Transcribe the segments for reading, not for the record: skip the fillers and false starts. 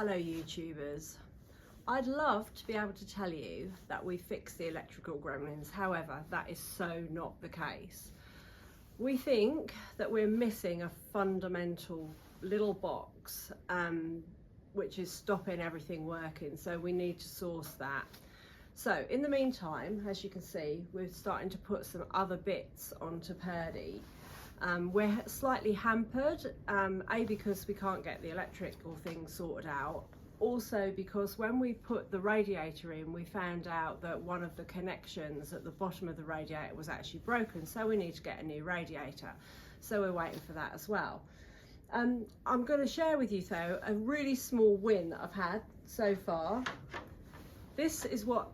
Hello YouTubers. I'd love to be able to tell you that we fixed the electrical gremlins, however that is so not the case. We think that we're missing a fundamental little box which is stopping everything working, so we need to source that. So in the meantime, as you can see, we're starting to put some other bits onto Purdy. We're slightly hampered, A, because we can't get the electrical thing sorted out. Also because when we put the radiator in, we found out that one of the connections at the bottom of the radiator was actually broken, so we need to get a new radiator. So we're waiting for that as well. I'm going to share with you though a really small win that I've had so far. This is what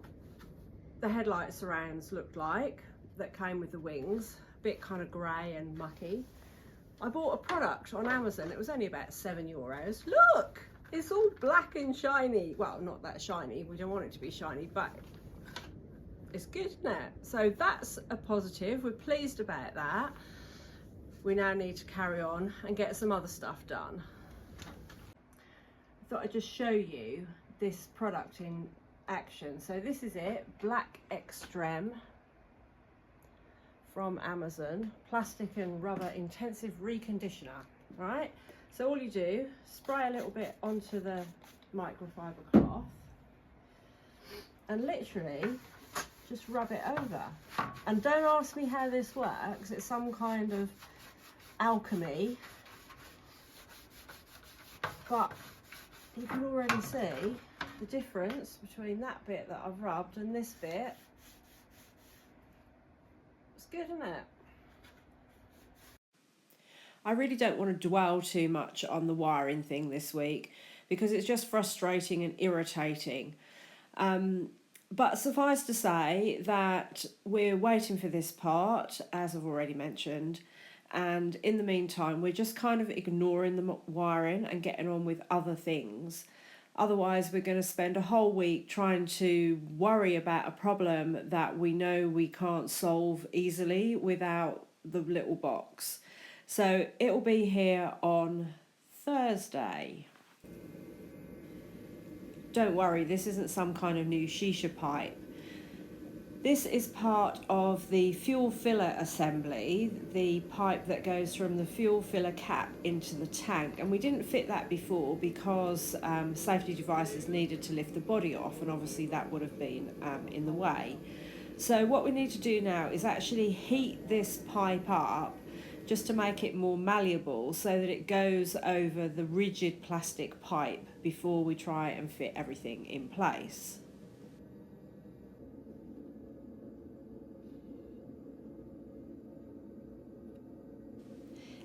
the headlight surrounds looked like that came with the wings. Bit kind of grey and mucky. I bought a product on Amazon. It was only about €7. Look, it's all black and shiny. Well, not that shiny, we don't want it to be shiny, but it's good, isn't it? So that's a positive. We're pleased about that. We now need to carry on and get some other stuff done. I thought I'd just show you this product in action. So this is it, Black Extreme from Amazon, plastic and rubber intensive reconditioner. Right, so all you do, spray a little bit onto the microfiber cloth and literally just rub it over. And don't ask me how this works, it's some kind of alchemy, but you can already see the difference between that bit that I've rubbed and this bit. Good, isn't it? I really don't want to dwell too much on the wiring thing this week because it's just frustrating and irritating. But suffice to say that we're waiting for this part, as I've already mentioned, and in the meantime we're just kind of ignoring the wiring and getting on with other things. Otherwise, we're going to spend a whole week trying to worry about a problem that we know we can't solve easily without the little box. So it will be here on Thursday. Don't worry, this isn't some kind of new shisha pipe. This is part of the fuel filler assembly, the pipe that goes from the fuel filler cap into the tank. And we didn't fit that before because safety devices needed to lift the body off, and obviously that would have been in the way. So what we need to do now is actually heat this pipe up just to make it more malleable so that it goes over the rigid plastic pipe before we try and fit everything in place.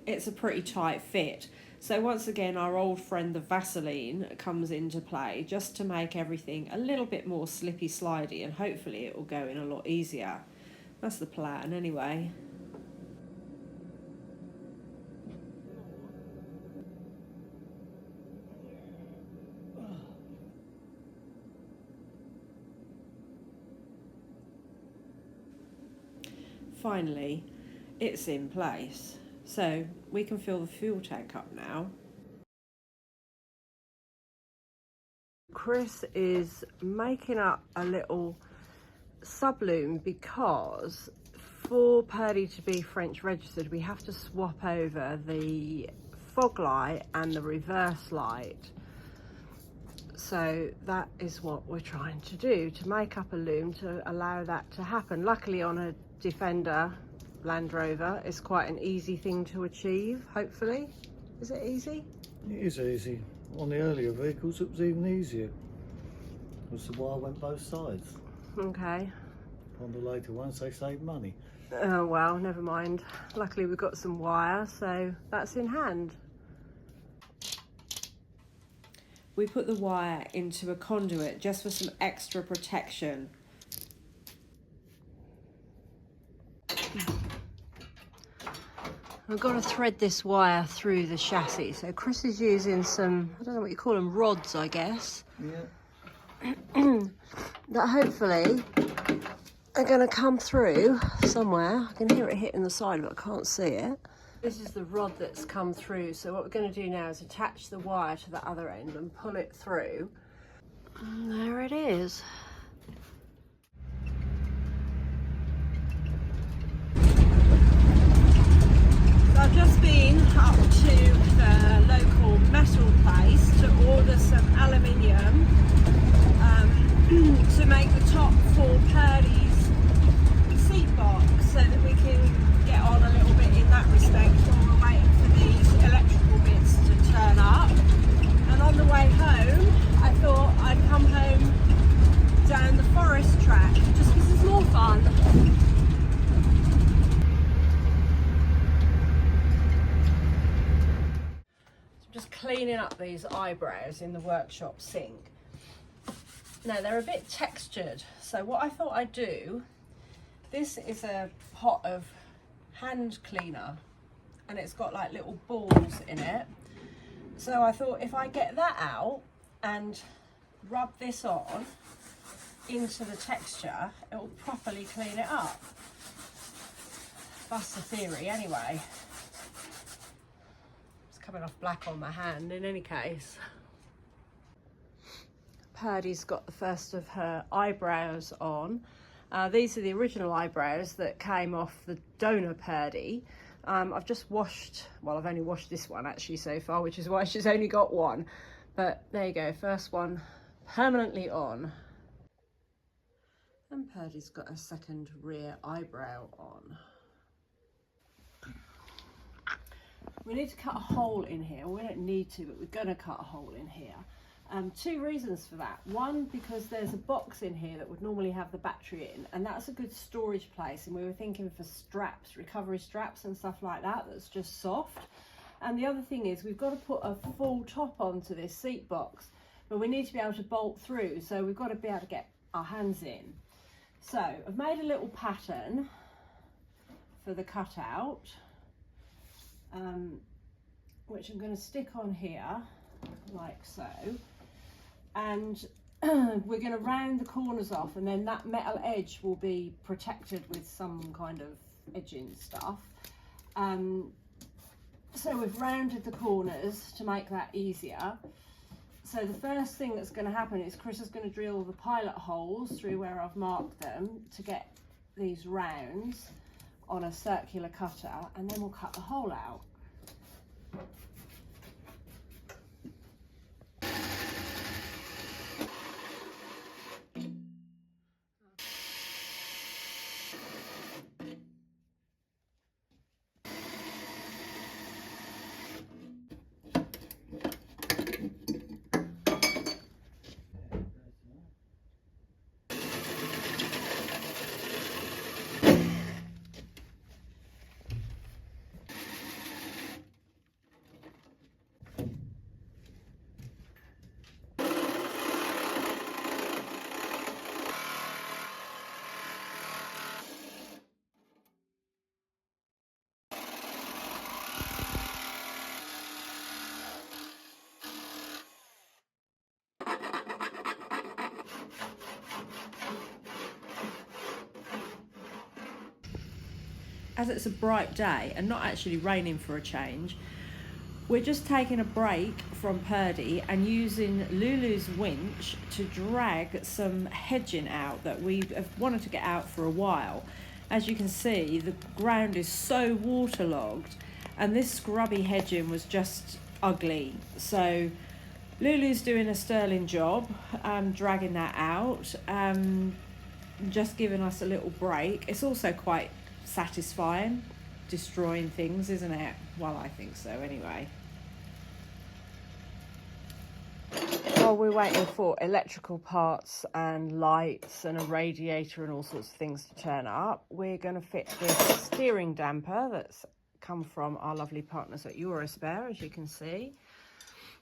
It's a pretty tight fit. So once again, our old friend the Vaseline comes into play just to make everything a little bit more slippy slidey, and hopefully it will go in a lot easier. That's the plan anyway. Finally, it's in place. So we can fill the fuel tank up now. Chris is making up a little subloom because for Purdy to be French registered, we have to swap over the fog light and the reverse light. So that is what we're trying to do, to make up a loom to allow that to happen. Luckily on a Defender Land Rover, it's quite an easy thing to achieve, hopefully. Is it easy? It is easy. On the earlier vehicles it was even easier, because the wire went both sides. Okay. On the later ones they saved money. Oh well, never mind. Luckily we've got some wire, so that's in hand. We put the wire into a conduit just for some extra protection. We've got to thread this wire through the chassis. So Chris is using some, I don't know what you call them, rods, I guess. Yeah. That hopefully are going to come through somewhere. I can hear it hitting the side, but I can't see it. This is the rod that's come through, so what we're going to do now is attach the wire to the other end and pull it through. And there it is. So I've just been up to the local metal place to order some aluminium to make the top for Purdy's seat box, so that we can get on a little bit in that respect while we're waiting for these electrical bits to turn up. And on the way home, I thought I'd come home down the forest track just because it's more fun. Just cleaning up these eyebrows in the workshop sink. Now they're a bit textured, so what I thought I'd do, this is a pot of hand cleaner and it's got like little balls in it. So I thought if I get that out and rub this on into the texture, it will properly clean it up. That's the theory anyway. Coming off black on my hand in any case. Purdy's got the first of her eyebrows on. These are the original eyebrows that came off the donor Purdy. I've just washed, well, I've only washed this one actually so far, which is why she's only got one. But there you go, first one permanently on. And Purdy's got a second rear eyebrow on. We need to cut a hole in here. We don't need to, but we're going to cut a hole in here. Two reasons for that. One, because there's a box in here that would normally have the battery in, and that's a good storage place, and we were thinking for straps, recovery straps and stuff like that, that's just soft. And the other thing is we've got to put a full top onto this seat box, but we need to be able to bolt through, so we've got to be able to get our hands in. So I've made a little pattern for the cutout, which I'm going to stick on here like so, and we're going to round the corners off, and then that metal edge will be protected with some kind of edging stuff. So we've rounded the corners to make that easier. So the first thing that's going to happen is Chris is going to drill the pilot holes through where I've marked them to get these rounds on a circular cutter, and then we'll cut the hole out. As it's a bright day and not actually raining for a change, we're just taking a break from Purdy and using Lulu's winch to drag some hedging out that we have wanted to get out for a while. As you can see, the ground is so waterlogged and this scrubby hedging was just ugly. So Lulu's doing a sterling job dragging that out, just giving us a little break. It's also quite satisfying destroying things, isn't it? Well, I think so anyway. While we're waiting for electrical parts and lights and a radiator and all sorts of things to turn up, we're going to fit this steering damper that's come from our lovely partners at Eurospare, as you can see.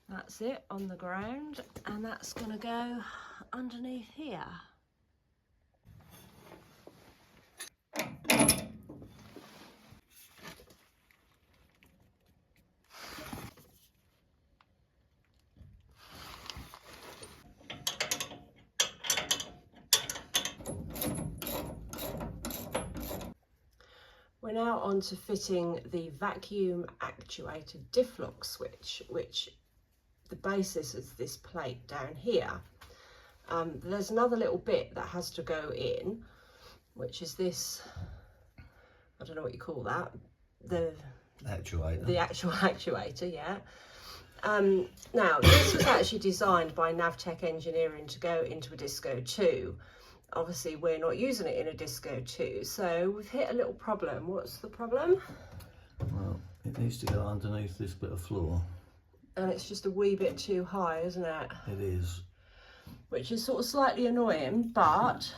That's it on the ground, and that's going to go underneath here. We're now on to fitting the vacuum actuated diff lock switch, which the basis is this plate down here. There's another little bit that has to go in, which is this, I don't know what you call that, the Actuator. The actual actuator, yeah. Now, this was actually designed by Navtech Engineering to go into a Disco 2. Obviously, we're not using it in a Disco 2, so we've hit a little problem. What's the problem? Well, it needs to go underneath this bit of floor. And it's just a wee bit too high, isn't it? It is. Which is sort of slightly annoying, but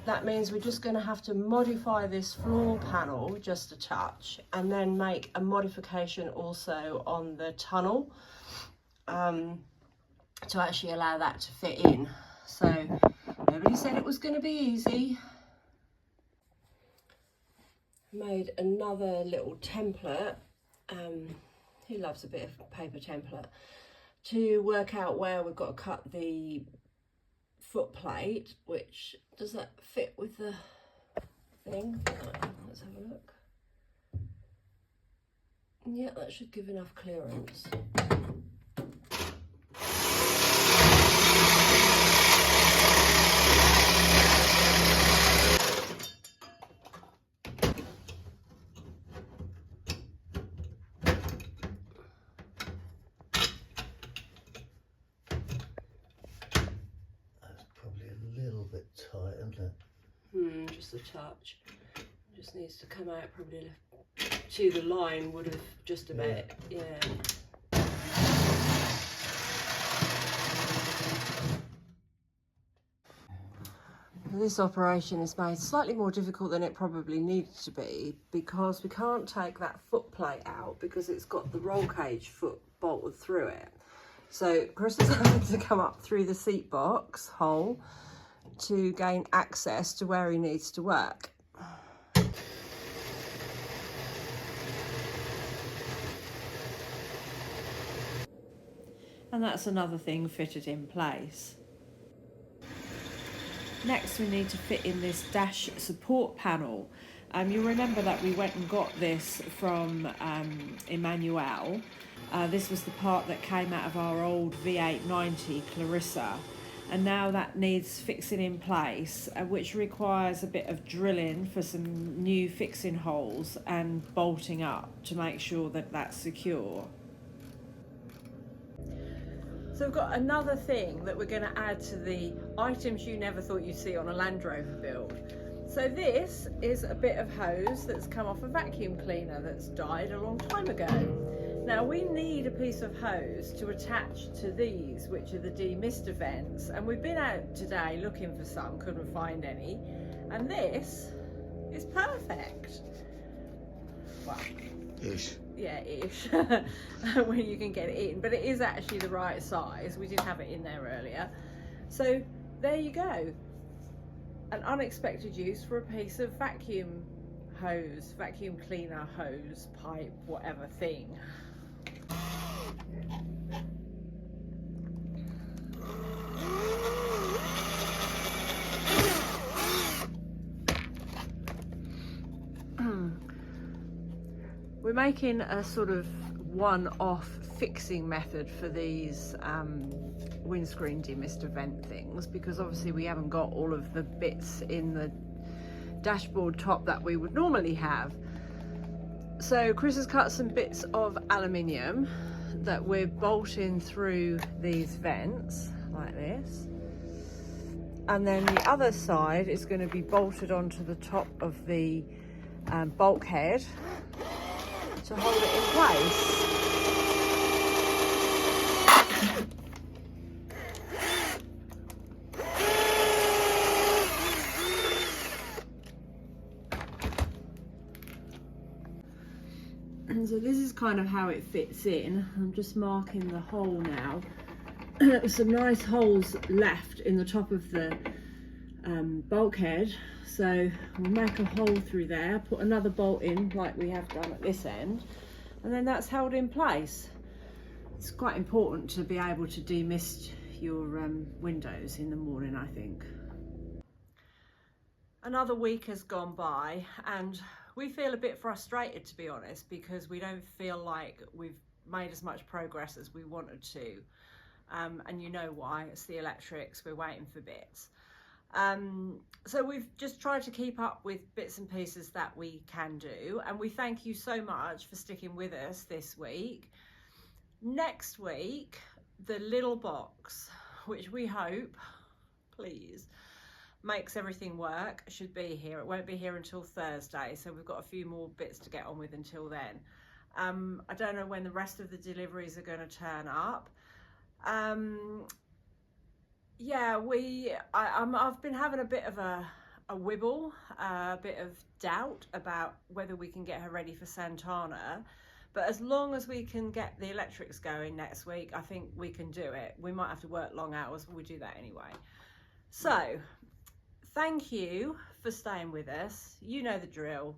that means we're just going to have to modify this floor panel just a touch, and then make a modification also on the tunnel to actually allow that to fit in. So nobody said it was going to be easy. Made another little template. Who loves a bit of paper template? To work out where we've got to cut the foot plate, which does that fit with the thing? Let's have a look. Yeah, that should give enough clearance. Just a touch. Just needs to come out probably to the line, would have just a bit, yeah. This operation is made slightly more difficult than it probably needs to be, because we can't take that foot plate out because it's got the roll cage foot bolted through it. So Chris is having to come up through the seat box hole to gain access to where he needs to work. And that's another thing fitted in place. Next, we need to fit in this dash support panel. You'll remember that we went and got this from Emmanuel. This was the part that came out of our old V890 Clarissa. And now that needs fixing in place, which requires a bit of drilling for some new fixing holes and bolting up to make sure that that's secure. So we've got another thing that we're going to add to the items you never thought you'd see on a Land Rover build. So this is a bit of hose that's come off a vacuum cleaner that's died a long time ago. Now we need a piece of hose to attach to these, which are the demister vents, and we've been out today looking for some, couldn't find any, and this is perfect. Well, ish. Yeah, ish. When you can get it in, but it is actually the right size. We did have it in there earlier. So there you go. An unexpected use for a piece of vacuum hose, vacuum cleaner hose, pipe, whatever thing. We're making a sort of one-off fixing method for these windscreen demister vent things, because obviously we haven't got all of the bits in the dashboard top that we would normally have. So Chris has cut some bits of aluminium that we're bolting through these vents like this, and then the other side is going to be bolted onto the top of the bulkhead to hold it in place. So this is kind of how it fits in. I'm just marking the hole now. Some nice holes left in the top of the bulkhead, so we'll make a hole through there, put another bolt in like we have done at this end, and then that's held in place. It's quite important to be able to demist your windows in the morning, I think. Another week has gone by and we feel a bit frustrated, to be honest, because we don't feel like we've made as much progress as we wanted to. And you know why, it's the electrics, we're waiting for bits. So we've just tried to keep up with bits and pieces that we can do, and we thank you so much for sticking with us this week. Next week, the little box, which we hope, please, makes everything work, should be here. It won't be here until Thursday, so we've got a few more bits to get on with until then. I don't know when the rest of the deliveries are going to turn up. Yeah, I've been having a bit of a wibble, a bit of doubt about whether we can get her ready for Santana. But as long as we can get the electrics going next week, I think we can do it. We might have to work long hours, but we do that anyway. So, thank you for staying with us. You know the drill.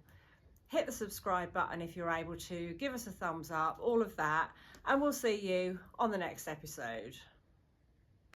Hit the subscribe button if you're able to. Give us a thumbs up, all of that. And we'll see you on the next episode.